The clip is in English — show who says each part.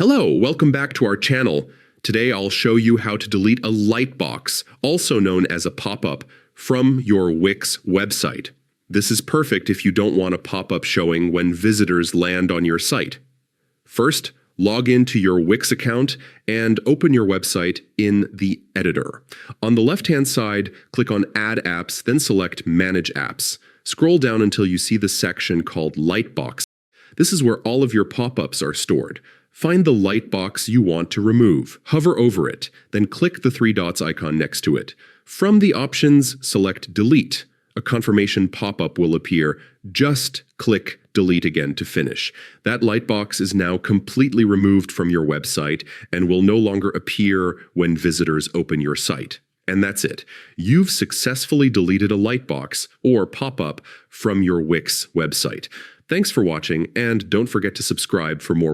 Speaker 1: Hello, welcome back to our channel. Today I'll show you how to delete a lightbox, also known as a pop-up, from your Wix website. This is perfect if you don't want a pop-up showing when visitors land on your site. First, log into your Wix account and open your website in the editor. On the left-hand side, click on Add Apps, then select Manage Apps. Scroll down until you see the section called Lightbox. This is where all of your pop-ups are stored. Find the lightbox you want to remove. Hover over it, then click the three dots icon next to it. From the options, select Delete. A confirmation pop-up will appear. Just click Delete again to finish. That lightbox is now completely removed from your website and will no longer appear when visitors open your site. And that's it. You've successfully deleted a lightbox or pop-up from your Wix website. Thanks for watching, and don't forget to subscribe for more